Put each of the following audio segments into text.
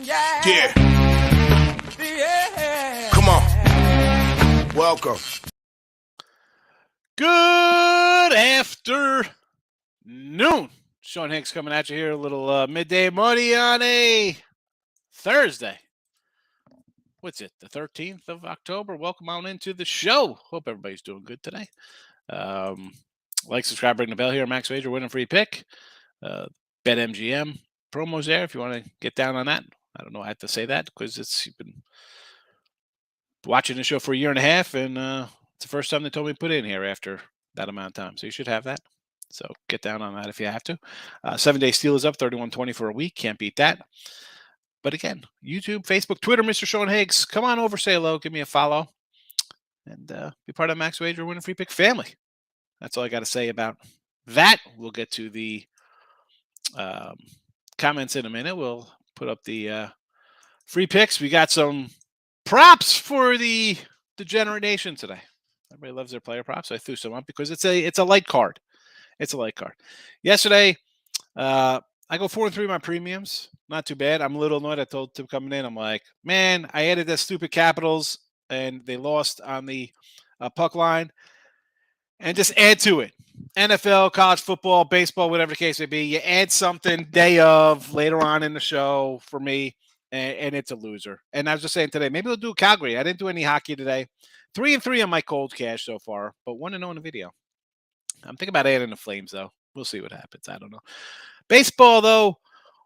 Yeah. Come on. Welcome. Good afternoon. Sean Higgs coming at you here. A little midday money on a Thursday. What's it? The 13th of October. Welcome on into the show. Hope everybody's doing good today. Like, subscribe, ring the bell here. Max Wager, win a free pick. BetMGM promos there if you want to get down on that. I don't know. I have to say that because you've been watching the show for a year and a half, and it's the first time they told me to put in here after that amount of time. So you should have that. So get down on that if you have to. 7-day steal is up 31.20 for a week. Can't beat that. But again, YouTube, Facebook, Twitter, Mr. Sean Higgs. Come on over, say hello, give me a follow, and be part of Max Wager Win a Free Pick family. That's all I got to say about that. We'll get to the comments in a minute. We'll put up the free picks. We got some props for the Degenerate Nation today. Everybody loves their player props. So I threw some up because it's a light card. It's a light card. Yesterday, I go 4-3 my premiums. Not too bad. I'm a little annoyed. I told Tim coming in, I'm like, man, I added that stupid Capitals and they lost on the puck line. And just add to it. NFL, college football, baseball, whatever the case may be. You add something day of later on in the show for me, and it's a loser. And I was just saying today, maybe we'll do Calgary. I didn't do any hockey today. 3-3 on my cold cash so far, but 1-0 in the video. I'm thinking about adding the Flames, though. We'll see what happens. I don't know. Baseball, though,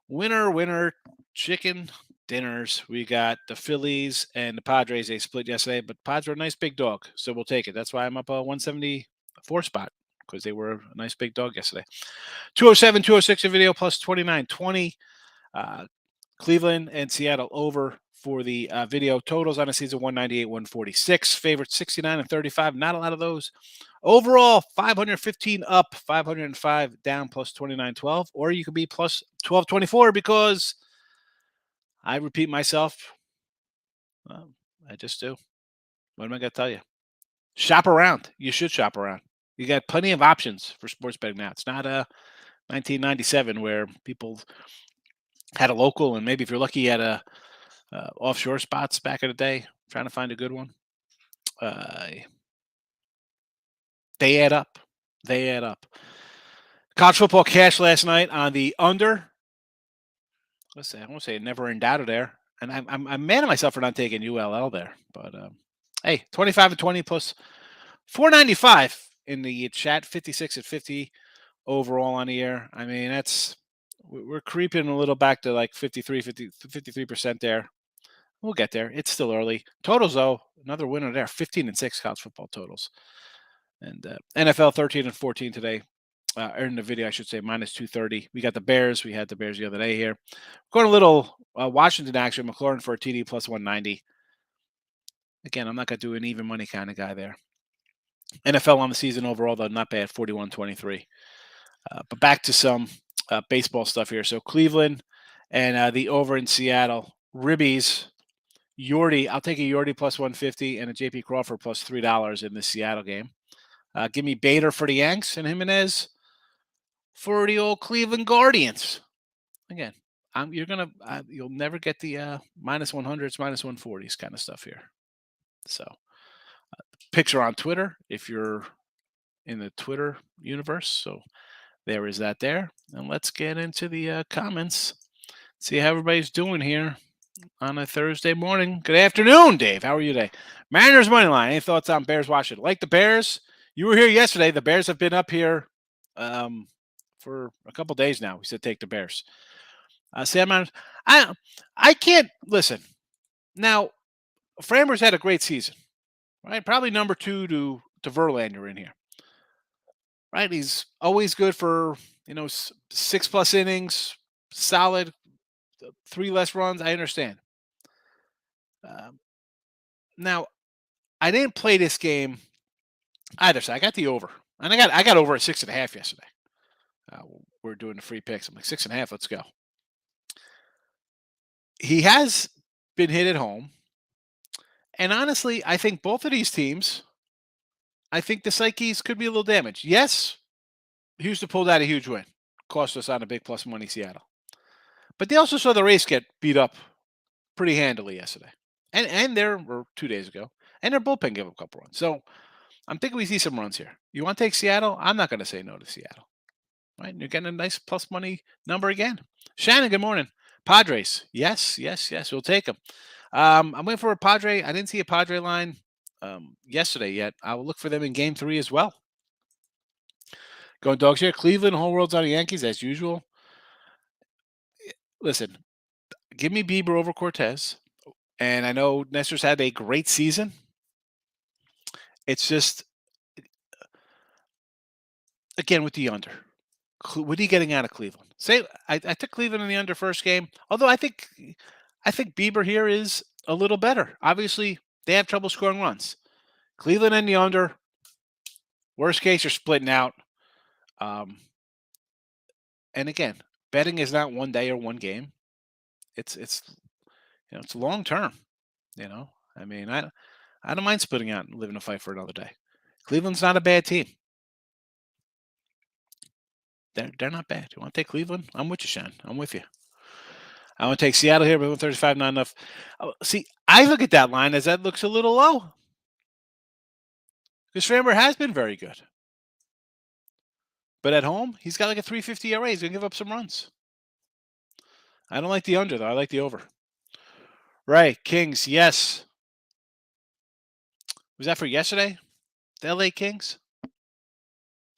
winner, chicken dinners. We got the Phillies and the Padres. They split yesterday, but Padres are a nice big dog, so we'll take it. That's why I'm up a 174 spot, because they were a nice big dog yesterday. 207, 206 a video plus 29.20. Cleveland and Seattle over for the video totals on the season 198, 146. Favorite 69 and 35. Not a lot of those. Overall, 515 up, 505 down, plus 29.12. Or you could be plus 12.24 because I repeat myself. Well, I just do. What am I going to tell you? Shop around. You should shop around. You got plenty of options for sports betting now. It's not 1997 where people had a local, and maybe if you're lucky, had a offshore spots back in the day. Trying to find a good one. They add up. They add up. College football cash last night on the under. Let's say I won't say never in doubt there, and I'm mad at myself for not taking ULL there. But hey, 25-20 plus 495 in the chat, 56 at 50 overall on the year. I mean, we're creeping a little back to like 53% there. We'll get there. It's still early. Totals, though, another winner there, 15-6 college football totals. And NFL 13-14 today. Or in the video, I should say, minus 230. We got the Bears. We had the Bears the other day here. Going a little Washington action. McLaurin for a TD plus 190. Again, I'm not going to do an even money kind of guy there. NFL on the season overall, though, not bad, 41-23. But back to some baseball stuff here. So Cleveland and the over in Seattle. Ribbies, Yordi. I'll take a Yordi plus 150 and a JP Crawford plus $3 in this Seattle game. Give me Bader for the Yanks and Jimenez for the old Cleveland Guardians. Again, you'll never get the minus 100s, minus 140s kind of stuff here. So, picks are on Twitter if you're in the Twitter universe. So, there is that there. And let's get into the comments. See how everybody's doing here on a Thursday morning. Good afternoon, Dave. How are you today? Mariners money line. Any thoughts on Bears Washington? Like the Bears? You were here yesterday. The Bears have been up here for a couple days now. We said take the Bears. Sam, I can't listen. Now, Framber's had a great season, right? Probably number 2 to Verlander in here, right? He's always good for 6+ innings, solid, 3 less runs. I understand. Now, I didn't play this game either, so I got the over, and I got over at 6.5 yesterday. We're doing the free picks. I'm like 6.5. Let's go. He has been hit at home, and honestly, I think both of these teams, I think the psyches could be a little damaged. Yes, Houston pulled out a huge win, cost us on a big plus money Seattle, but they also saw the Rays get beat up pretty handily yesterday, and or 2 days ago, and their bullpen gave up a couple runs. So I'm thinking we see some runs here. You want to take Seattle? I'm not going to say no to Seattle. Right? You're getting a nice plus money number again. Shannon, good morning. Padres, yes, we'll take them. I'm waiting for a Padre. I didn't see a Padre line yesterday yet. I will look for them in Game 3 as well. Going dogs here. Cleveland, whole world's on the Yankees as usual. Listen, give me Bieber over Cortez. And I know Nestor's had a great season. It's just, again, with the under. What are you getting out of Cleveland? Say, I took Cleveland in the under first game. Although I think Bieber here is a little better. Obviously, they have trouble scoring runs. Cleveland in the under. Worst case, you're splitting out. And again, betting is not one day or one game. It's it's long term. I mean, I don't mind splitting out and living a fight for another day. Cleveland's not a bad team. They're not bad. You want to take Cleveland? I'm with you, Sean. I'm with you. I want to take Seattle here, but 135 not enough. See, I look at that line as that looks a little low. Because Framber has been very good. But at home, he's got like a 3.50 ERA. He's going to give up some runs. I don't like the under, though. I like the over. Right. Kings, yes. Was that for yesterday? The LA Kings?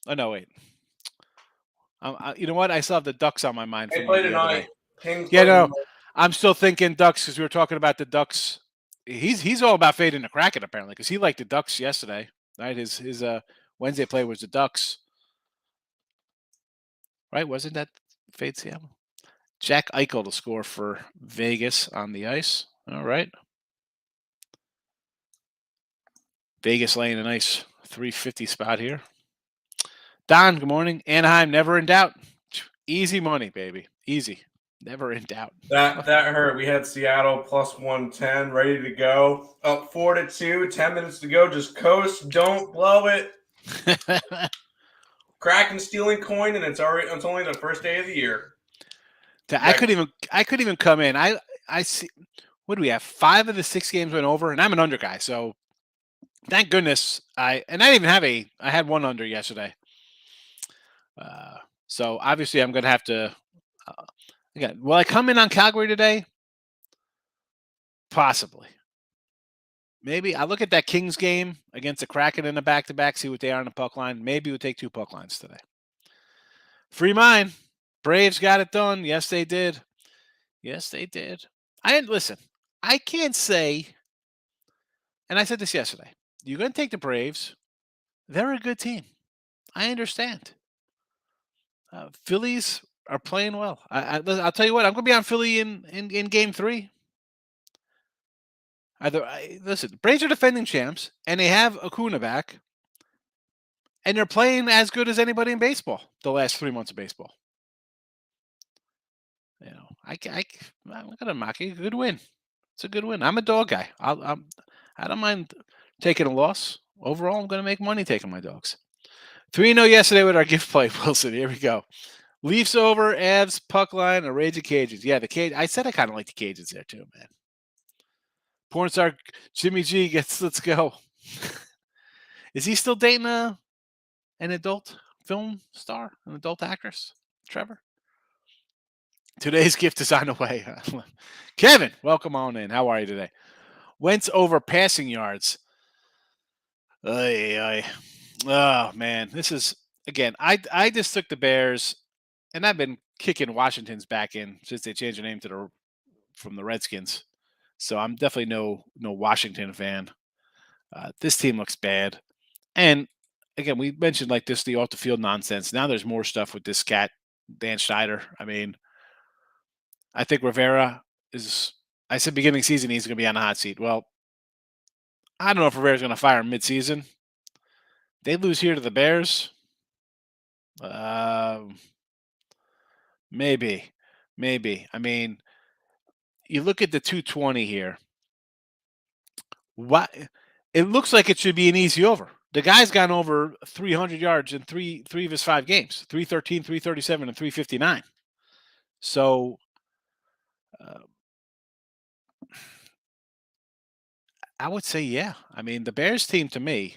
Oh, no, wait. You know what? I still have the Ducks on my mind. They play tonight. Kings yeah, no. I'm still thinking Ducks because we were talking about the Ducks. He's all about fading the Kraken, apparently, because he liked the Ducks yesterday. Right? His Wednesday play was the Ducks. Right? Wasn't that fade Seattle? Jack Eichel to score for Vegas on the ice. All right. Vegas laying a nice 350 spot here. Don, good morning. Anaheim, never in doubt. Easy money, baby. Easy. Never in doubt. That hurt. We had Seattle plus 110 ready to go. Up 4-2, 10 minutes to go. Just coast. Don't blow it. Kraken stealing coin, and it's only the first day of the year. I couldn't even come in. I see. What do we have? 5 of the 6 games went over, and I'm an under guy, so thank goodness. I didn't even have I had one under yesterday. So obviously I'm going to have to. Again, will I come in on Calgary today? Possibly. Maybe I look at that Kings game against the Kraken in the back-to-back, see what they are on the puck line. Maybe we'll take 2 puck lines today. Free mine. Braves got it done. Yes, they did. Yes, they did. Listen, I can't say, and I said this yesterday, you're going to take the Braves. They're a good team. I understand. Phillies are playing well. I'll tell you what, I'm going to be on Philly in Game 3. Listen, Braves are defending champs, and they have Acuna back, and they're playing as good as anybody in baseball the last 3 months of baseball. I'm not gonna mock it. Good win. It's a good win. I'm a dog guy. I don't mind taking a loss. Overall, I'm gonna make money taking my dogs. 3-0 yesterday with our gift play, Wilson. Here we go. Leafs over, Avs, puck line, a rage of Cajuns. Yeah, the Cage. I said I kind of like the Cajuns there too, man. Porn star Jimmy G gets. Let's go. Is he still dating an adult film star, an adult actress, Trevor? Today's gift is on the way. Kevin, welcome on in. How are you today? Wentz over passing yards. Oh, man. This is, again, I just took the Bears, and I've been kicking Washington's back in since they changed their name from the Redskins. So I'm definitely no Washington fan. This team looks bad. And, again, we mentioned like this, the off-the-field nonsense. Now there's more stuff with this cat, Dan Schneider. I mean, I think Rivera I said beginning of season he's going to be on the hot seat. Well, I don't know if Rivera's going to fire him midseason. They lose here to the Bears. Maybe. I mean, you look at the 220 here. What? It looks like it should be an easy over. The guy's gone over 300 yards in three of his 5 games, 313, 337, and 359. So I would say, yeah. I mean, the Bears team to me,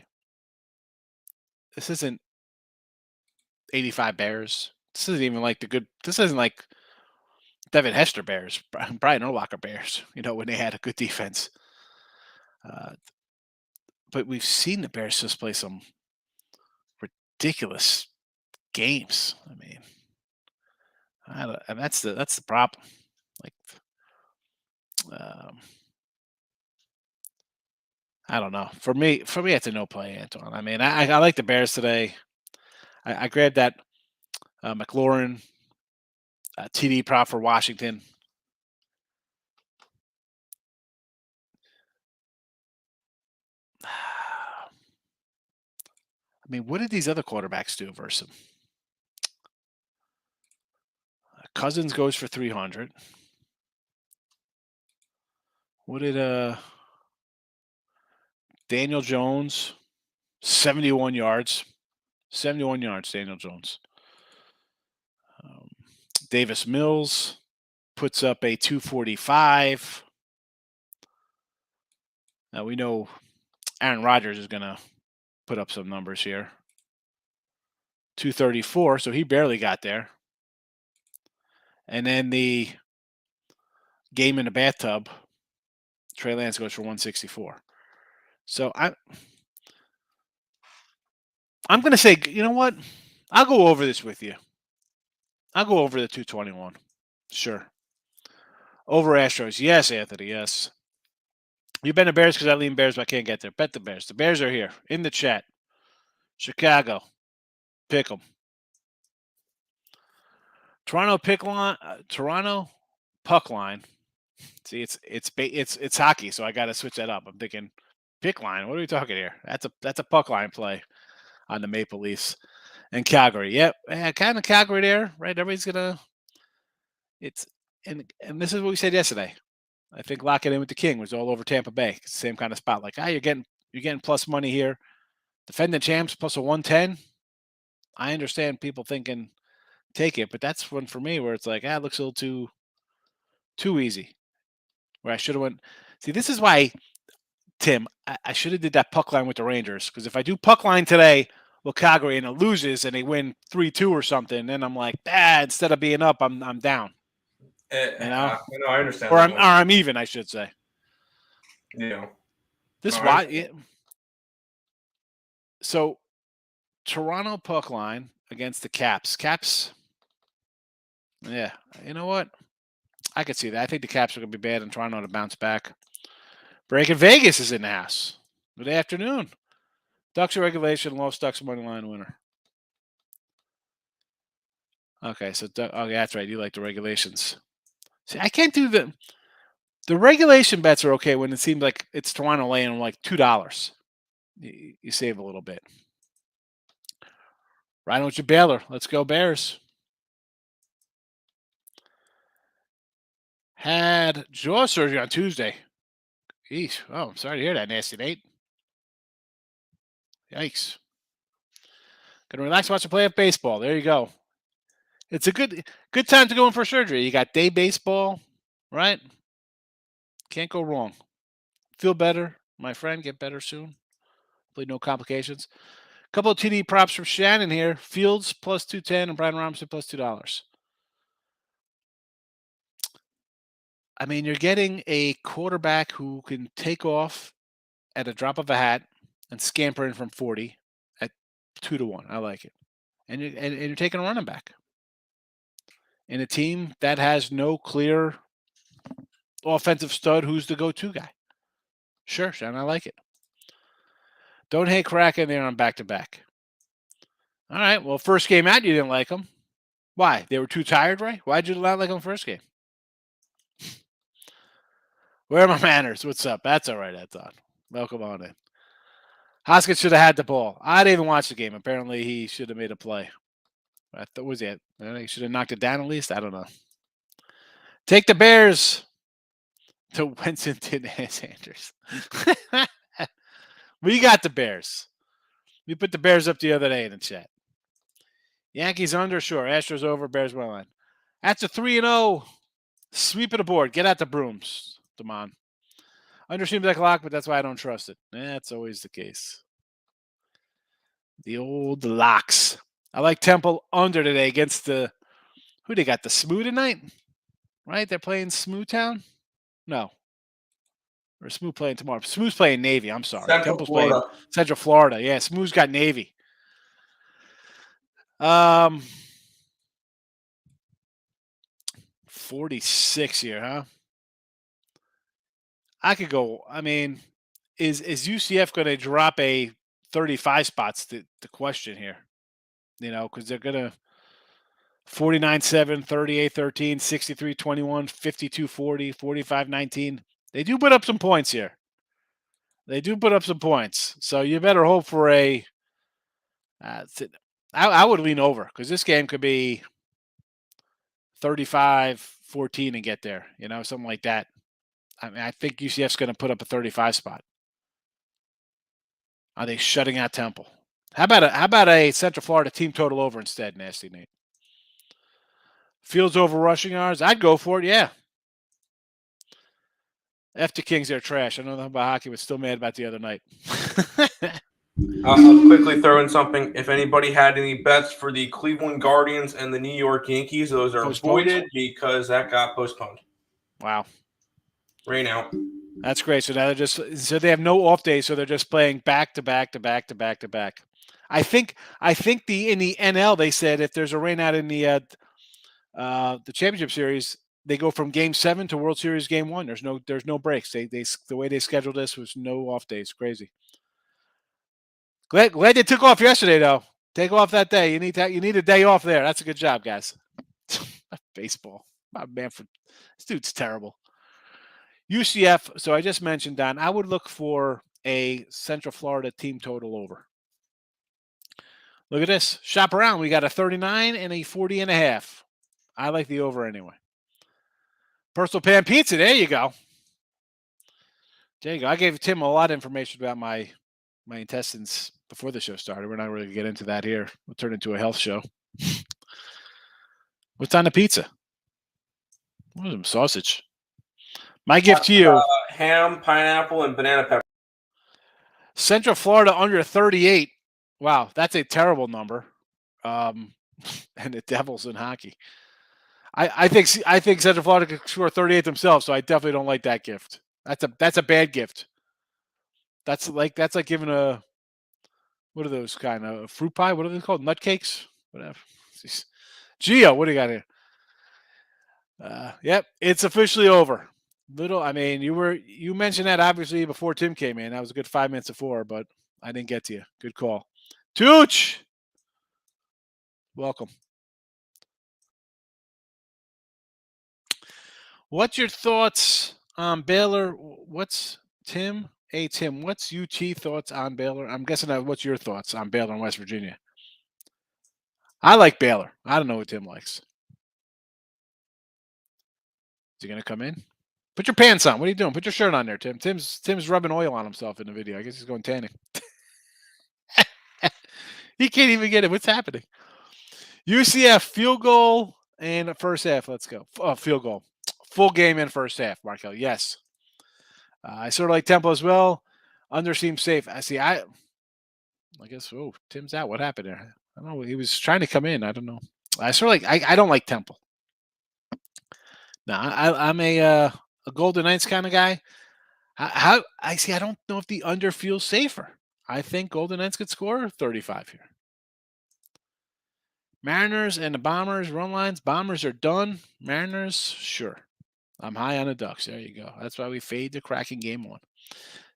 this isn't 85 Bears. This isn't even like this isn't like Devin Hester Bears, Brian Urlacher Bears, when they had a good defense. But we've seen the Bears just play some ridiculous games. I mean, and that's the problem. Like, um, I don't know. For me, it's a no play, Antoine. I mean, I like the Bears today. I grabbed that McLaurin TD prop for Washington. I mean, what did these other quarterbacks do versus him? Cousins goes for 300. What did Daniel Jones? 71 yards. 71 yards, Daniel Jones. Davis Mills puts up a 245. Now we know Aaron Rodgers is going to put up some numbers here. 234, so he barely got there. And then the game in the bathtub, Trey Lance goes for 164. So I'm going to say, you know what? I'll go over this with you. I'll go over the 221. Sure. Over Astros. Yes, Anthony. Yes. You've been the Bears because I lean Bears, but I can't get there. Bet the Bears. The Bears are here in the chat. Chicago. Pick them. Toronto pick line. Toronto puck line. See, it's hockey, so I got to switch that up. I'm thinking pick line. What are we talking here? That's a puck line play on the Maple Leafs and Calgary. Yep, kind of Calgary there, right? Everybody's gonna. And this is what we said yesterday. I think locking in with the King was all over Tampa Bay. Same kind of spot. Like, you're getting plus money here. Defending champs plus a 110. I understand people thinking take it, but that's one for me where it's like, it looks a little too easy. Where I should have went. See, this is why, Tim, I should have did that puck line with the Rangers, because if I do puck line today with Calgary and it loses and they win 3-2 or something, then I'm like, instead of being up, I'm down. I understand. Or I'm even, I should say. This why. Yeah. So, Toronto puck line against the Caps. Caps. Yeah, you know what? I could see that. I think the Caps are going to be bad and Toronto to bounce back. Breaking Vegas is in the house. Good afternoon. Ducks regulation, lost Ducks money line winner. Okay, so that's right. You like the regulations. See, I can't do the regulation bets are okay when it seems like it's Toronto laying like $2. You save a little bit. Right on with your Baylor. Let's go Bears. Had jaw surgery on Tuesday. Eesh. Oh, I'm sorry to hear that, Nasty Nate. Yikes. Gonna relax, watch the playoff baseball. There you go. It's a good time to go in for surgery. You got day baseball, right? Can't go wrong. Feel better, my friend. Get better soon. Hopefully no complications. A couple of TD props from Shannon here. Fields plus 210 and Brian Robinson plus $2. I mean, you're getting a quarterback who can take off at a drop of a hat and scamper in from 40 at 2-1. I like it. And you're taking a running back in a team that has no clear offensive stud who's the go-to guy. Sure, Sean, I like it. Don't hate crack in there on back-to-back. All right, well, first game out, you didn't like them. Why? They were too tired, right? Why'd you not like them first game? Where are my manners? What's up? That's all right, that's on. Welcome on in. Hoskins should have had the ball. I didn't even watch the game. Apparently, he should have made a play. What was it? He should have knocked it down at least. I don't know. Take the Bears to Winston Sanders. We got the Bears. We put the Bears up the other day in the chat. Yankees under, sure. Astros over, Bears money line. That's a 3-0 sweep of the board. Get out the brooms, Damon. Under seems like a lock, but that's why I don't trust it. That's always the case. The old locks. I like Temple under today against the who they got the Smooth tonight, right? They're playing Smooth Town. No, or Smooth playing tomorrow. Smooth's playing Navy. I'm sorry. Central Temple's Florida. playing Central Florida. Yeah, Smooth's got Navy. 46 here, huh? I could go. I mean, is UCF going to drop a 35 spots? The question here, because they're going to 49-7, 38-13, 63-21, 52-40, 45-19. They do put up some points here. They do put up some points. So you better hope for a I would lean over because this game could be 35-14 and get there, something like that. I mean, I think UCF's going to put up a 35 spot. Are they shutting out Temple? How about a Central Florida team total over instead, Nasty Nate? Fields over rushing yards. I'd go for it, yeah. F the Kings, they're trash. I don't know about hockey, but still mad about the other night. I'll quickly throw in something. If anybody had any bets for the Cleveland Guardians and the New York Yankees, those are voided because that got postponed. Wow. Rain out. That's great. So now they have no off days, so they're just playing back to back to back to back to back. I think in the NL they said if there's a rain out in the championship series, they go from Game 7 to World Series Game 1. There's no breaks. They the way they scheduled this was no off days. Crazy. Glad they took off yesterday though. Take off that day. You need a day off there. That's a good job, guys. Baseball. My man, this dude's terrible. UCF. So I just mentioned, Don, I would look for a Central Florida team total over. Look at this. Shop around. We got a 39 and a 40.5. I like the over anyway. Personal Pan Pizza. There you go. There you go. I gave Tim a lot of information about my intestines before the show started. We're not really going to get into that here. We'll turn into a health show. What's on the pizza? What is some sausage? My gift to you. Ham, pineapple, and banana pepper. Central Florida under 38. Wow, that's a terrible number. And the Devils in hockey. I think Central Florida could score 38 themselves, so I definitely don't like that gift. That's a bad gift. That's like giving a what are those kind of fruit pie? What are they called? Nutcakes? Whatever. Gio, what do you got here? Yep, it's officially over. You mentioned that obviously before Tim came in. That was a good 5 minutes before, but I didn't get to you. Good call. Tooch! Welcome. What's your thoughts on Baylor? What's Tim? Hey, Tim, what's UT thoughts on Baylor? I'm guessing what's your thoughts on Baylor in West Virginia? I like Baylor. I don't know what Tim likes. Is he going to come in? Put your pants on. What are you doing? Put your shirt on there, Tim. Tim's rubbing oil on himself in the video. I guess he's going tanning. He can't even get it. What's happening? UCF field goal in the first half. Let's go. Field goal. Full game in first half, Markel. Yes. I sort of like Temple as well. Under seems safe. I guess, Tim's out. What happened there? I don't know. He was trying to come in. I don't know. I don't like Temple. No, I'm a Golden Knights kind of guy. I don't know if the under feels safer. I think Golden Knights could score 35 here. Mariners and the Bombers run lines. Bombers are done. Mariners, sure. I'm high on the Ducks. There you go. That's why we fade the Kraken game 1.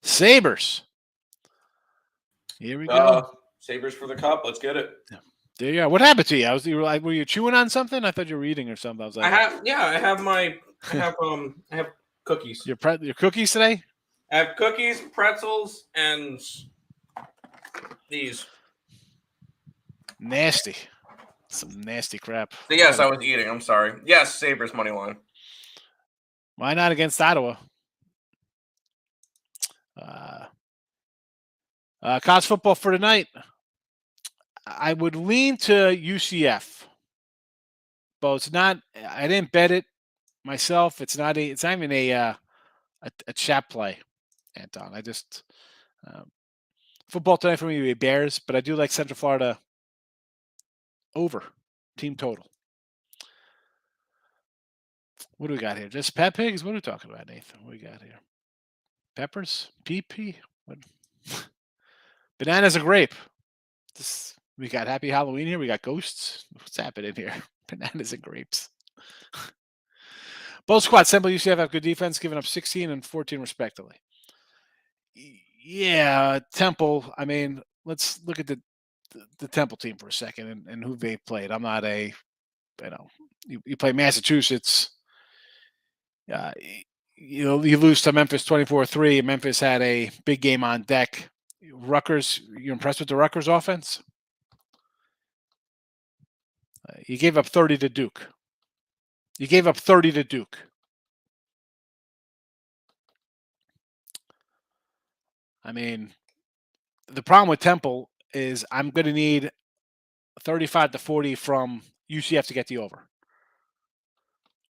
Sabres. Here we go. Sabres for the cup. Let's get it. There you go. What happened to you? Were you chewing on something? I thought you were eating or something. I was like, I have cookies. Your cookies today? I have cookies, pretzels, and these. Nasty. Some nasty crap. Yes, I was eating. I'm sorry. Yes, Sabres money line. Why not against Ottawa? College football for tonight. I would lean to UCF, but it's not. I didn't bet it myself. It's not even a chat play. Anton. I just football tonight for me would be Bears, but I do like Central Florida over team total. What do we got here? Just pet pigs? What are we talking about, Nathan? What do we got here? Peppers? PP? What? Bananas and grape. We got Happy Halloween here. We got ghosts. What's happening here? Bananas and grapes. Both squads, Temple UCF have good defense, giving up 16 and 14 respectively. Yeah, Temple. I mean, let's look at the Temple team for a second and who they played. I'm not a, you play Massachusetts. You lose to Memphis 24-3. Memphis had a big game on deck. Rutgers, you impressed with the Rutgers offense? You gave up 30 to Duke. I mean, the problem with Temple is I'm going to need 35 to 40 from UCF to get the over.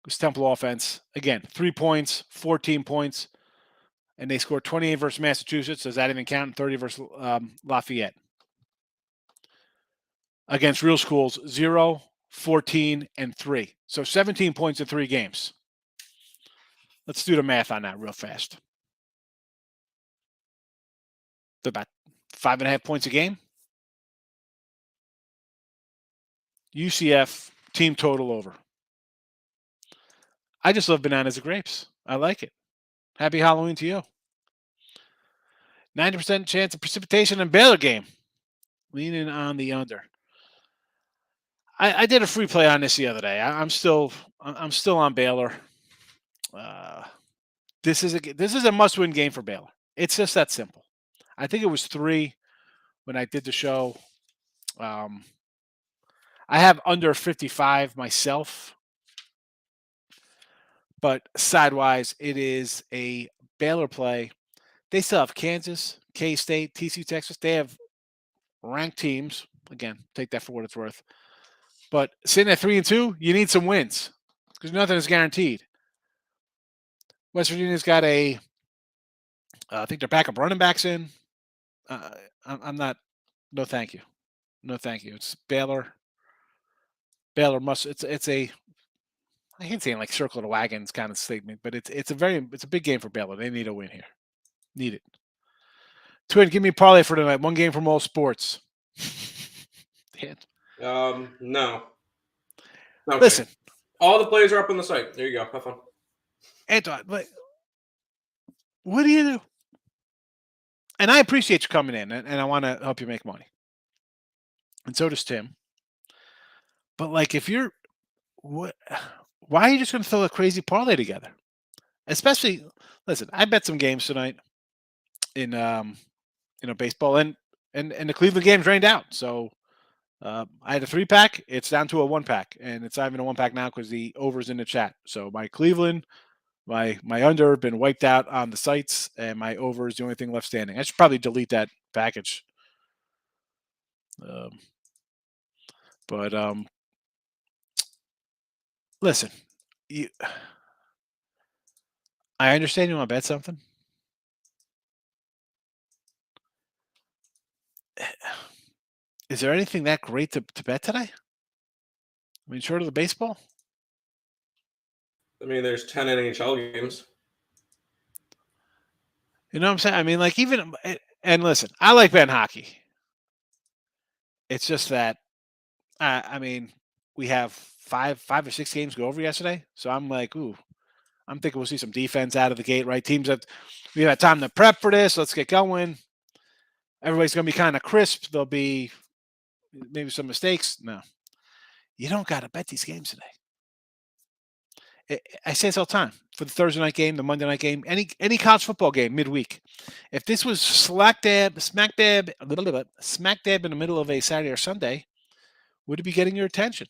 This Temple offense, again, 3 points, 14 points, and they scored 28 versus Massachusetts. Does that even count? 30 versus Lafayette. Against real schools, 0, 14, and 3. So 17 points in 3 games. Let's do the math on that real fast. About 5.5 points a game. UCF team total over. I just love bananas and grapes. I like it. Happy Halloween to you. 90% chance of precipitation in Baylor game. Leaning on the under. I did a free play on this the other day. I'm still on Baylor. This is a must-win game for Baylor. It's just that simple. I think it was 3 when I did the show. I have under 55 myself. But sidewise, it is a Baylor play. They still have Kansas, K-State, TCU, Texas. They have ranked teams. Again, take that for what it's worth. But sitting at 3-2, you need some wins because nothing is guaranteed. West Virginia's got I think they're backup running backs in. I'm not. No, thank you. No, thank you. It's Baylor. Baylor must. It's a. I hate saying like circle the wagons kind of statement, but it's a big game for Baylor. They need a win here. Need it. Twin, give me a parlay for tonight. One game from all sports. No. Okay. Listen. All the plays are up on the site. There you go. Have fun. Anton, what do you do? And I appreciate you coming in, and I want to help you make money. And so does Tim. But if you're, why are you just going to throw a crazy parlay together? Especially, listen, I bet some games tonight in baseball, and the Cleveland game's rained out. So I had a 3-pack. It's down to a 1-pack, and it's not even a 1-pack now because the over's in the chat. So my Cleveland, my under have been wiped out on the sites, and my over is the only thing left standing. I should probably delete that package. But listen, I understand you want to bet something. Is there anything that great to bet today? I mean, short of the baseball? I mean, there's 10 NHL games. You know what I'm saying? I mean, and listen, I like betting hockey. It's just that, I mean, we have 5 or 6 games go over yesterday. So I'm like, I'm thinking we'll see some defense out of the gate, right? Teams that we've had time to prep for this. Let's get going. Everybody's going to be kind of crisp. There'll be maybe some mistakes. No, you don't got to bet these games today. I say this all the time for the Thursday night game, the Monday night game, any college football game midweek. If this was smack dab in the middle of a Saturday or Sunday, would it be getting your attention?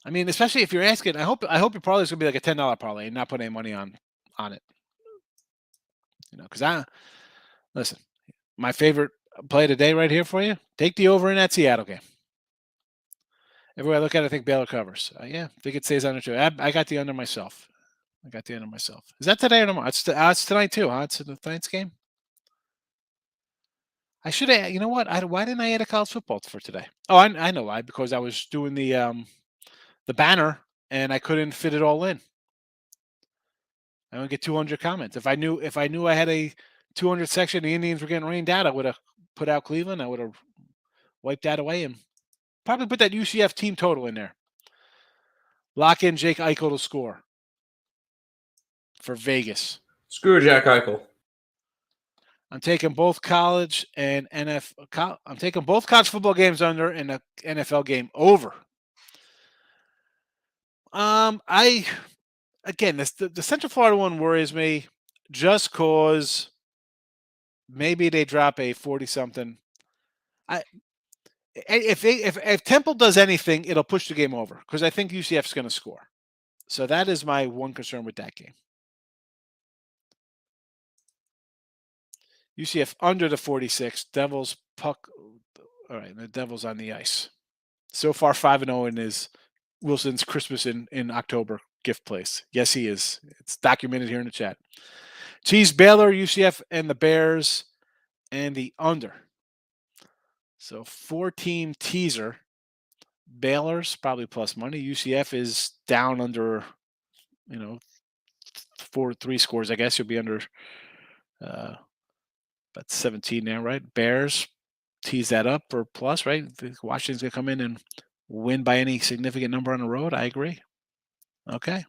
I mean, especially if you're asking, I hope your parlay is going to be like a $10 parlay and not put any money on it. Because listen, my favorite play of the day right here for you, take the over in that Seattle game. Everywhere I look at it, I think Baylor covers. I think it stays under 2. I got the under myself. I got the end of myself. Is that today or tomorrow? It's tonight too, huh? It's tonight's game. I should have. You know what? Why didn't I add a college football for today? Oh, I know why. Because I was doing the banner and I couldn't fit it all in. I only get 200 comments. If I knew I had a 200 section, the Indians were getting rained out, I would have put out Cleveland. I would have wiped that away and probably put that UCF team total in there. Lock in Jake Eichel to score for Vegas. Screw Jack Eichel. I'm taking both college and NFL. I'm taking both college football games under and the NFL game over. The Central Florida one worries me just cause maybe they drop a 40-something. If Temple does anything, it'll push the game over because I think UCF's going to score. So that is my one concern with that game. UCF under the 46. Devils puck. All right, the Devils on the ice. So far, 5-0 in his Wilson's Christmas in October gift place. Yes, he is. It's documented here in the chat. Tease Baylor, UCF, and the Bears, and the under. So 4-team teaser. Baylor's probably plus money. UCF is down under, 3 scores. I guess you'll be under about 17 now, right? Bears tease that up for plus, right? Washington's going to come in and win by any significant number on the road. I agree. Okay.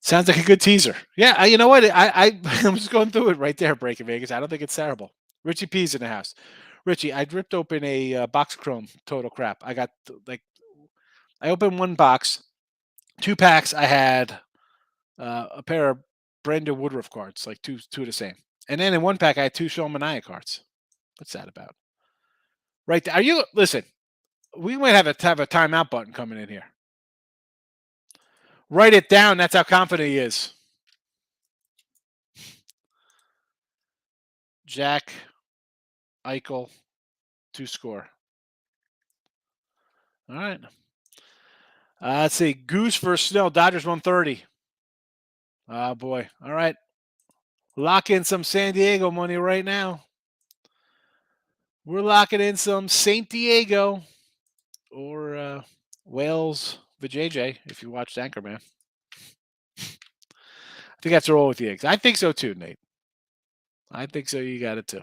Sounds like a good teaser. Yeah, you know what? I'm just going through it right there, Breaking Vegas. I don't think it's terrible. Richie P's in the house. Richie, I ripped open a box Chrome. Total crap. I got I opened one box, 2 packs. I had a pair of Brandon Woodruff cards, like two of the same. And then in one pack, I had 2 Sean Mania cards. What's that about? Right there. Listen, we might have a timeout button coming in here. Write it down. That's how confident he is. Jack Eichel to score. All right. Let's see. Goose versus Snow. Dodgers 130. Oh, boy. All right. Lock in some San Diego money right now. We're locking in some St. Diego or Wales Vijay, if you watched Anchorman. I think that's a roll with the eggs. I think so too, Nate. I think so. You got it too.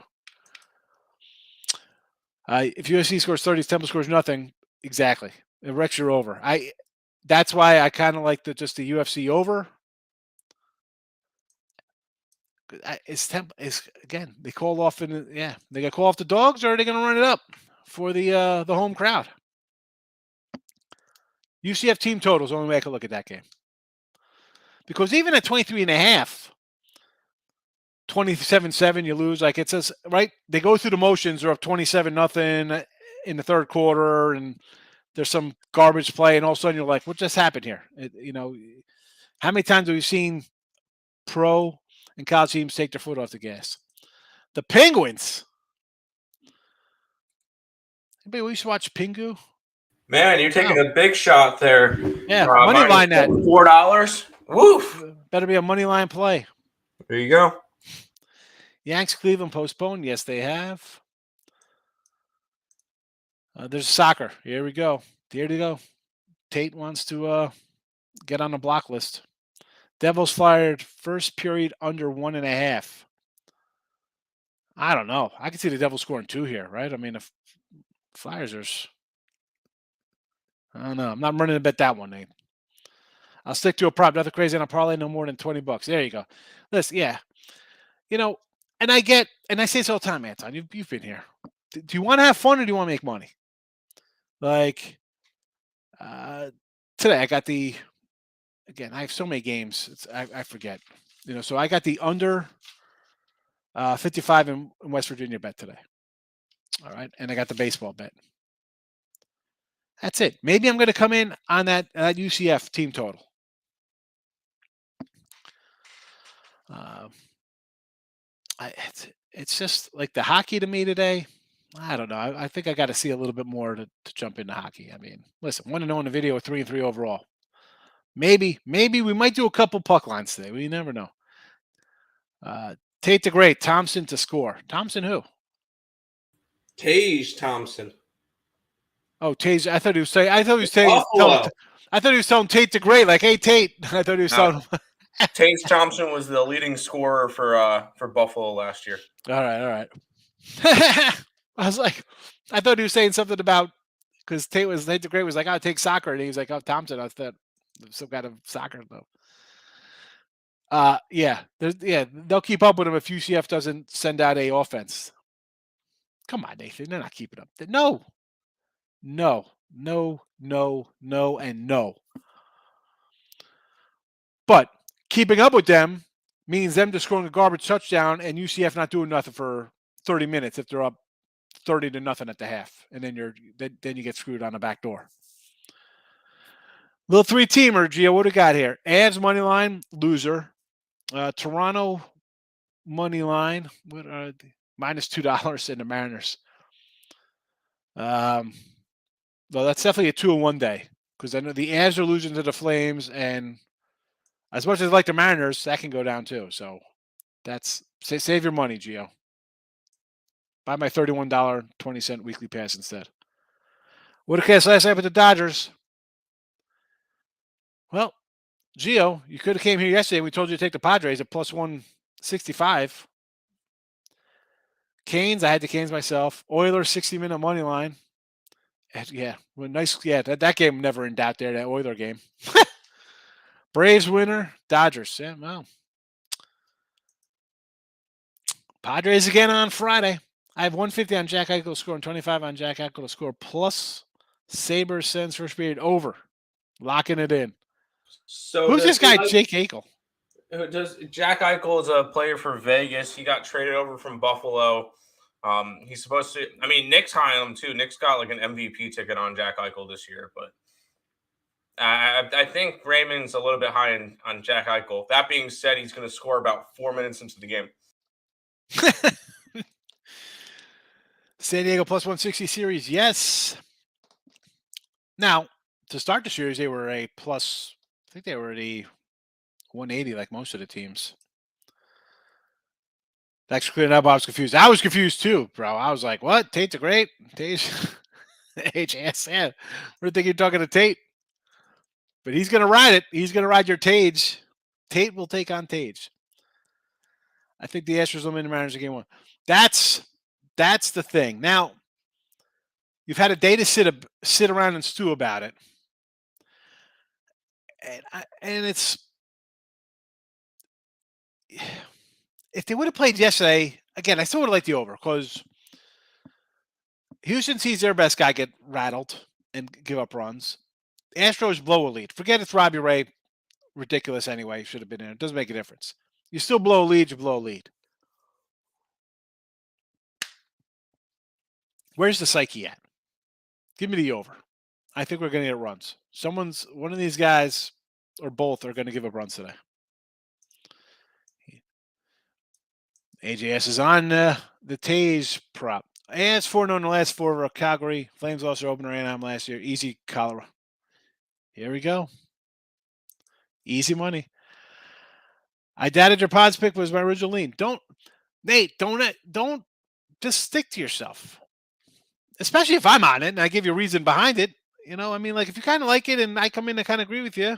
If USC scores 30, Temple scores nothing. Exactly. It wrecks your over. That's why I kind of like the UFC over. Again, they call off they got to call off the dogs, or are they going to run it up for the home crowd? UCF team totals, only way I could look at that game. Because even at 23.5, 27-7, you lose. Like it says, right? They go through the motions. They're up 27-0 in the third quarter, and there's some garbage play, and all of a sudden you're like, what just happened here? How many times have we seen pro and college teams take their foot off the gas? The Penguins. Anybody used to watch Pingu? Man, you're taking a big shot there. Yeah, money line that. $4. Woof. Better be a money line play. There you go. Yanks Cleveland postponed. Yes, they have. There's soccer. Here we go. Here to go. Tate wants to get on the block list. Devils fired first period under 1.5. I don't know. I can see the Devils scoring 2 here, right? I mean, if Flyers are. I don't know. I'm not running to bet that one, Nate. I'll stick to a prop. Nothing crazy on a parlay, no more than $20. There you go. Listen, yeah. And I say this all the time, Anton. You've been here. Do you want to have fun or do you want to make money? Like today, I got again, I have so many games. I forget. So I got the under 55 in West Virginia bet today. All right. And I got the baseball bet. That's it. Maybe I'm going to come in on that UCF team total. It's just like the hockey to me today. I don't know. I think I got to see a little bit more to jump into hockey. I mean, listen, 1-0 in the video, 3-3 overall. Maybe we might do a couple puck lines today. We never know. Tate the Great, Thompson to score. Thompson who? Tage Thompson. Oh, Tate. I thought he was saying. I thought he was saying. Buffalo. I thought he was telling Tate the Great, like, "Hey Tate." I thought he was telling him. Tage Thompson was the leading scorer for Buffalo last year. All right. I was like, I thought he was saying something about because Tate the Great was like, "I'll take soccer," and he was like, "Oh, Thompson." I thought some kind of soccer though. They'll keep up with him if UCF doesn't send out a offense. Come on, Nathan, they're not keeping up. No, and no. But keeping up with them means them just scoring a garbage touchdown and UCF not doing nothing for 30 minutes if they're up 30-0 at the half, and then you get screwed on the back door. Little 3-teamer, Gio. What do we got here? Avs money line, loser. Toronto money line, what are they? -$2 in the Mariners. Well, that's definitely a 2-1 day because I know the Avs are losing to the Flames, and as much as I like the Mariners, that can go down too. So that's save your money, Gio. Buy my $31.20 weekly pass instead. What a cast last night with the Dodgers. Well, Gio, you could have came here yesterday. We told you to take the Padres at +165. Canes, I had the Canes myself. Oilers 60-minute money line. Yeah, well, nice. Yeah, that game never in doubt there. That Oiler game. Braves winner. Dodgers. Yeah, well. Padres again on Friday. I have 150 on Jack Eichel scoring 25 on Jack Eichel to score plus Sabres sends first period over. Locking it in. So who's this guy, Jake Eichel? Jack Eichel is a player for Vegas. He got traded over from Buffalo. He's supposed to. I mean, Nick's high on him too. Nick's got like an MVP ticket on Jack Eichel this year, but I think Raymond's a little bit high on Jack Eichel. That being said, he's going to score about 4 minutes into the game. San Diego +160 series, yes. Now, to start the series, they were I think they were the 180 like most of the teams. Thanks for clearing up. I was confused. I was confused too, bro. I was like, what? Tate the Great? Tate? HSN. We're thinking you're talking to Tate. But he's going to ride it. He's going to ride your Tage. Tate will take on Tage. I think the Astros will win the Mariners in game 1. That's the thing. Now, you've had a day to sit around and stew about it. And it's if they would have played yesterday, again, I still would have liked the over because Houston sees their best guy get rattled and give up runs. Astros blow a lead. Forget it's Robbie Ray. Ridiculous anyway. Should have been in. It doesn't make a difference. You still blow a lead, you blow a lead. Where's the psyche at? Give me the over. I think we're going to get runs. One of these guys or both are going to give up runs today. AJS is on the Tage prop. As 4-0 in the last 4 over Calgary. Flames lost their opener Anaheim last year. Easy Colorado. Here we go. Easy money. I doubted your pods pick was my original lean. Nate, don't just stick to yourself. Especially if I'm on it and I give you a reason behind it. You know, I mean, like if you kind of like it and I come in and kind of agree with you,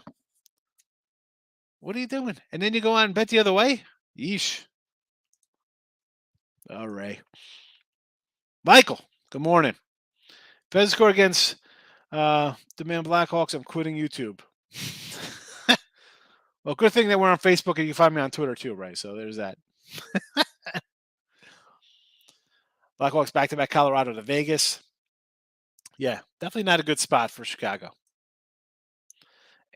what are you doing? And then you go on and bet the other way? Yeesh. All right. Michael, good morning. Fez score against the man Blackhawks. I'm quitting YouTube. Well, good thing that we're on Facebook and you can find me on Twitter too, right? So there's that. Blackhawks back-to-back Colorado to Vegas. Yeah, definitely not a good spot for Chicago.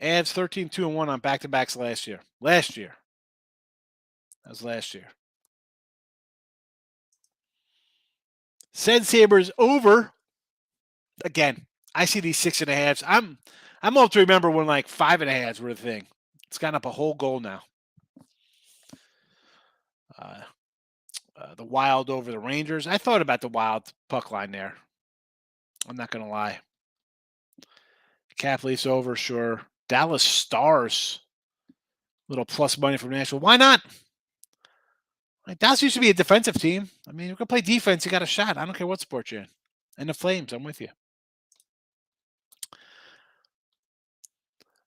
Avs 13-2-1 on back-to-backs last year. That was last year. Said Sabres over. Again, I see these 6.5s. I'm old to remember when like 5.5s were the thing. It's gotten up a whole goal now. The Wild over the Rangers. I thought about the Wild puck line there. I'm not going to lie. Cap Leafs over, sure. Dallas Stars. Little plus money from Nashville. Why not? Like, Dallas used to be a defensive team. I mean, you can play defense. You got a shot. I don't care what sport you're in. And the Flames, I'm with you.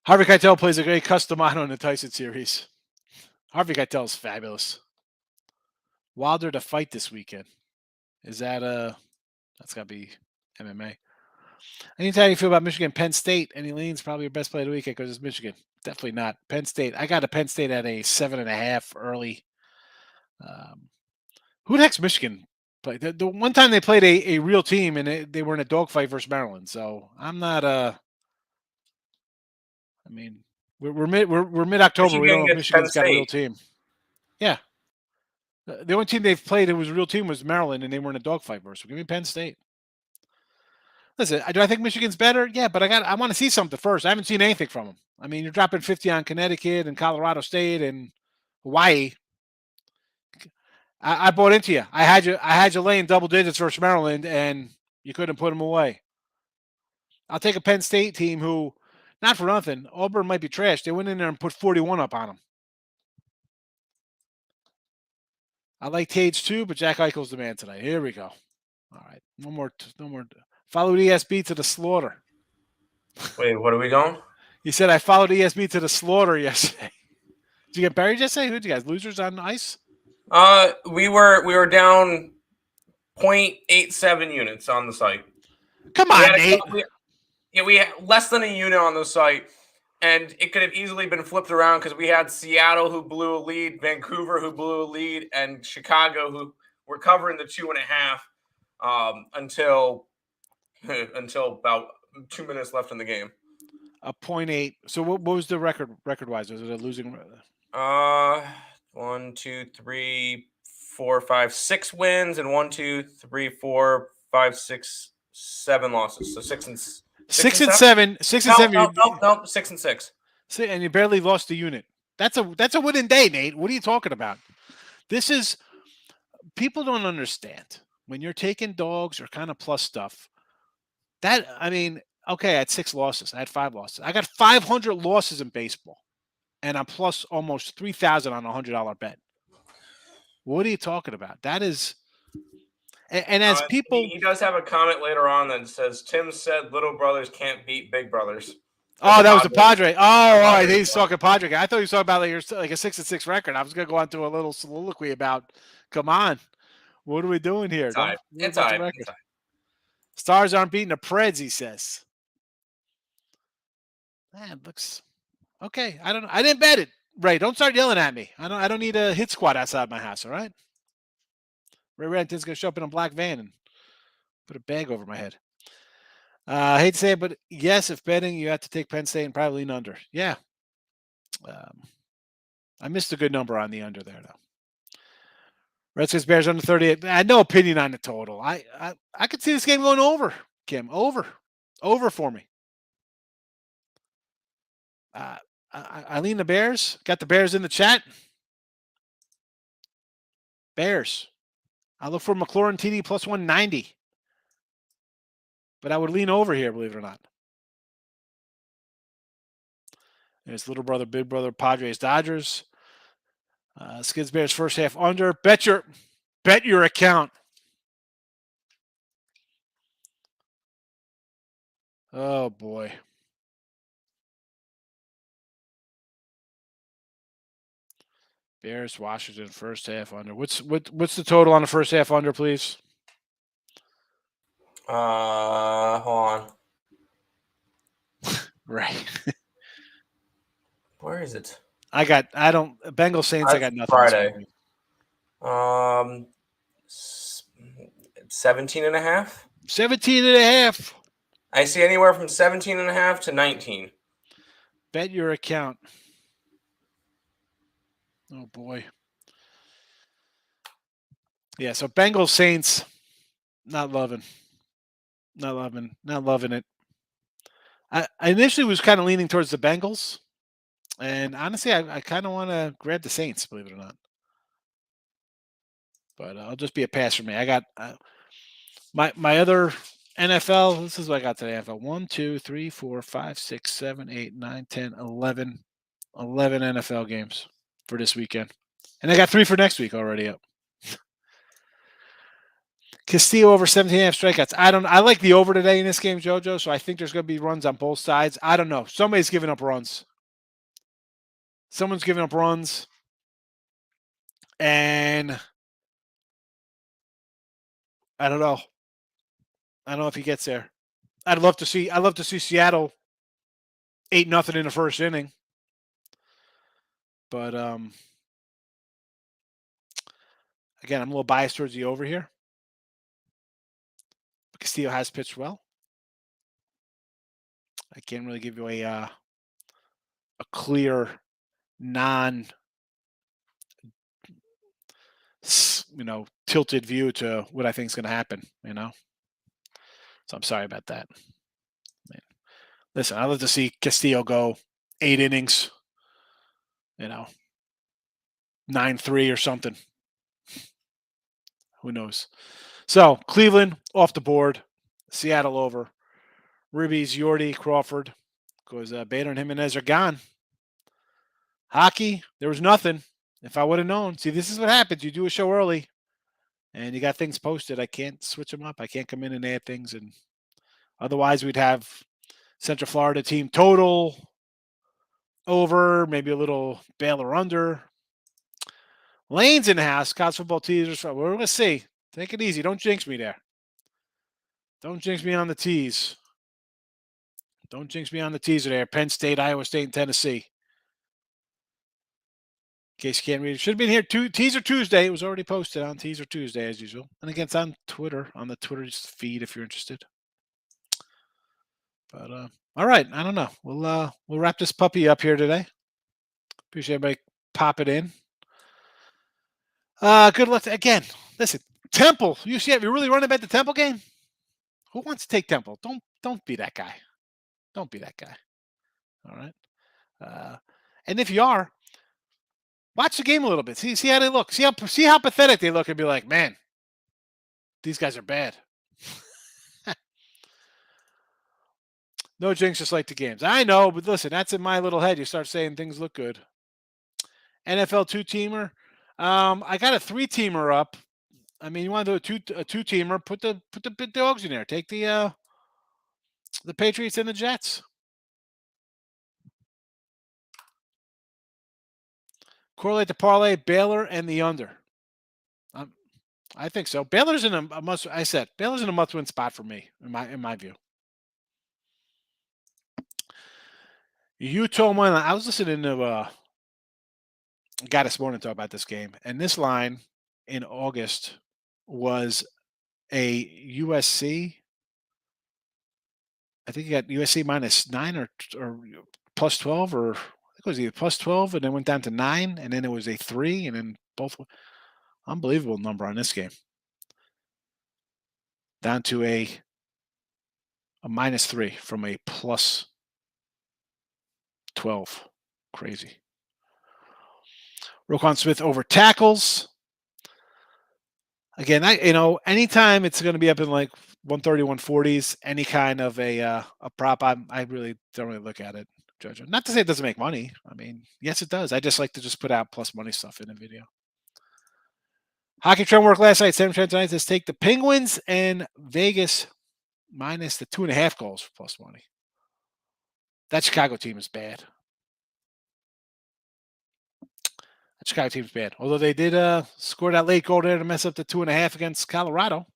Harvey Keitel plays a great Customato in the Tyson series. Harvey Keitel is fabulous. Wilder to fight this weekend. Is that that's got to be MMA. Anytime how you feel about Michigan, Penn State, any leans, probably your best play of the weekend because it's Michigan. Definitely not. Penn State. I got a Penn State at a 7.5 early. Who the heck's Michigan play? The one time they played a real team and they were in a dogfight versus Maryland. So I'm not. I mean, we're mid October. We don't know if Michigan's got a real team. Yeah. The only team they've played that was a real team was Maryland, and they were in a dogfight versus. So give me Penn State. Listen, do I think Michigan's better? Yeah, but I want to see something first. I haven't seen anything from them. I mean, you're dropping 50 on Connecticut and Colorado State and Hawaii. I bought into you. I had you laying double digits versus Maryland, and you couldn't put them away. I'll take a Penn State team who, not for nothing, Auburn might be trash. They went in there and put 41 up on them. I like Tage too, but Jack Eichel's the man tonight. Here we go. All right, no more. Followed ESB to the slaughter. Wait, what are we going? He said I followed ESB to the slaughter yesterday. Did you get buried yesterday? Who'd you guys? Losers on ice? We were down 0.87 units on the site. Come on, Nate. We had less than a unit on the site, and it could have easily been flipped around because we had Seattle who blew a lead, Vancouver who blew a lead, and Chicago who were covering the 2.5 until about 2 minutes left in the game. A 0.8. So what was the record wise? Was it a losing? 1, 2, 3, 4, 5, 6 wins and 1, 2, 3, 4, 5, 6, 7 losses. So 6 and 7. 6 and 7. No, 6 and 6. See, and you barely lost a unit. That's a winning day, Nate. What are you talking about? This is people don't understand when you're taking dogs or kind of plus stuff. That I mean, okay, I had 6 losses. I had 5 losses. I got 500 losses in baseball. And I'm plus almost 3,000 on a $100 bet. What are you talking about? That is, and as people, he does have a comment later on that says Tim said little brothers can't beat big brothers. Oh, that was the Padre. Oh, all right, he's talking Padre. I thought he was talking about like a 6-6 record. I was going to go on to a little soliloquy about, come on, what are we doing here? It's all right. Stars aren't beating the Preds, he says. Man, looks. Okay, I don't know. I didn't bet it. Ray, don't start yelling at me. I don't need a hit squad outside my house, all right? Ray Renton's going to show up in a black van and put a bag over my head. I hate to say it, but yes, if betting, you have to take Penn State and probably lean under. Yeah. I missed a good number on the under there, though. Redskins Bears under 38. I had no opinion on the total. I could see this game going over, Kim. Over for me. I lean the Bears. Got the Bears in the chat. Bears. I look for McLaurin TD plus 190. But I would lean over here, believe it or not. There's little brother, big brother, Padres, Dodgers. Skids Bears first half under. Bet your account. Oh boy. Bears, Washington, first half under. What's the total on the first half under, please? Hold on. Right. Where is it? Bengals Saints. I got nothing. Friday. 17.5. 17.5. I see anywhere from 17.5 to 19. Bet your account. Oh boy. Yeah, so Bengals Saints, not loving it. I initially was kind of leaning towards the Bengals, and honestly, I kind of want to grab the Saints, believe it or not. But I'll just be a pass for me. I got my other NFL, this is what I got today. NFL 1, 2, 3, 4, 5, 6, 7, 8, 9, 10, 11. 11 NFL games for this weekend. And I got 3 for next week already up. Castillo over 17.5 strikeouts. I like the over today in this game, JoJo, so I think there's going to be runs on both sides. I don't know. Somebody's giving up runs. Someone's giving up runs. And I don't know. I don't know if he gets there. I'd love to see Seattle 8-0 in the first inning. But again, I'm a little biased towards the over here. Castillo has pitched well. I can't really give you a clear tilted view to what I think is going to happen, So I'm sorry about that. Listen, I'd love to see Castillo go 8 innings, 9-3 or something. Who knows? So Cleveland off the board, Seattle over. Ribbies, Yordi, Crawford, because Bader and Jimenez are gone. Hockey, there was nothing. If I would have known. See, this is what happens. You do a show early, and you got things posted. I can't switch them up. I can't come in and add things. And otherwise, we'd have Central Florida team total over, maybe a little Baylor under. Lane's in the house. College football teasers. We're going to see. Take it easy. Don't jinx me there. Don't jinx me on the teas. Don't jinx me on the teaser there. Penn State, Iowa State, and Tennessee. In case you can't read it. Should have been here Teaser Tuesday. It was already posted on Teaser Tuesday as usual. And again, it's on Twitter, on the Twitter feed if you're interested. But all right, I don't know. We'll wrap this puppy up here today. Appreciate everybody popping in. Good luck again. Listen, Temple, UCF, you really running about the Temple game? Who wants to take Temple? Don't be that guy. Don't be that guy. All right. And if you are, watch the game a little bit. See how they look. See how pathetic they look and be like, man, these guys are bad. No jinx, just like the games. I know, but listen, that's in my little head. You start saying things look good. NFL 2-teamer. I got a 3-teamer up. I mean, you want to do a 2-teamer? Put the big dogs in there. Take the Patriots and the Jets. Correlate the parlay, Baylor and the under. I think so. Baylor's in a must. I said Baylor's in a must-win spot for me, in my view. Utah money line. I was listening to a guy this morning talk about this game, and this line in August was a USC. I think you got USC -9 or +12, or I think it was either +12 and then went down to 9, and then it was a 3, and then both. Unbelievable number on this game. Down to a -3 from a +12. Crazy. Roquan Smith over tackles. Again, anytime it's going to be up in like 130, 140s, any kind of a prop, I really don't really look at it, Judge. Not to say it doesn't make money. I mean, yes, it does. I just like to just put out plus money stuff in a video. Hockey trend work last night. 7 trend tonight. Let's take the Penguins and Vegas minus the 2.5 goals for plus money. That Chicago team is bad. That Chicago team's bad. Although they did score that late goal there to mess up the 2.5 against Colorado.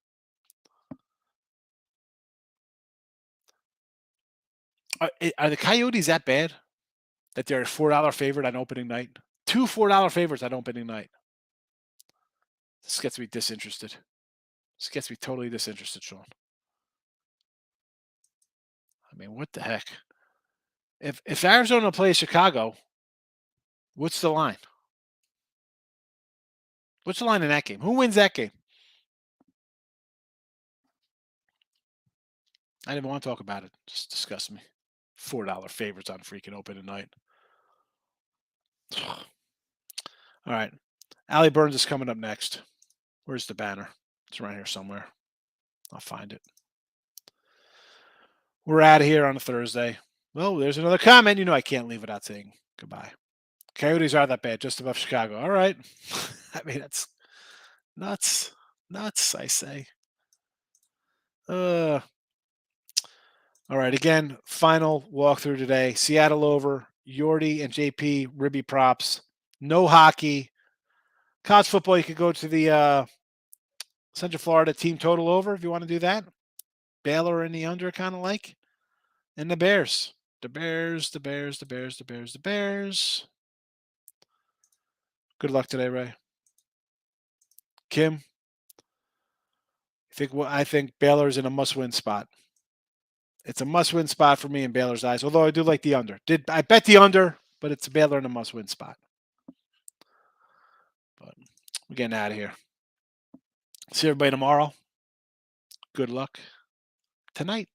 Are the Coyotes that bad that they're a $4 favorite on opening night? 2 $4 favorites on opening night. This gets me disinterested. This gets me totally disinterested, Sean. I mean, what the heck? If Arizona plays Chicago, what's the line? What's the line in that game? Who wins that game? I didn't want to talk about it. Just disgust me. $4 favorites on freaking opening night. All right. Allie Burns is coming up next. Where's the banner? It's right here somewhere. I'll find it. We're out of here on a Thursday. Well, there's another comment. You know I can't leave without saying goodbye. Coyotes are that bad, just above Chicago. All right. I mean, that's nuts. Nuts, I say. All right. Again, final walkthrough today. Seattle over. Yordi and JP, Ribby props. No hockey. College football, you could go to the Central Florida team total over if you want to do that. Baylor in the under, kind of like. And the Bears. The Bears. Good luck today, Ray. Kim, I think Baylor's in a must-win spot. It's a must-win spot for me in Baylor's eyes, although I do like the under. I bet the under, but it's Baylor in a must-win spot. But we're getting out of here. See everybody tomorrow. Good luck tonight.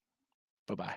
Bye-bye.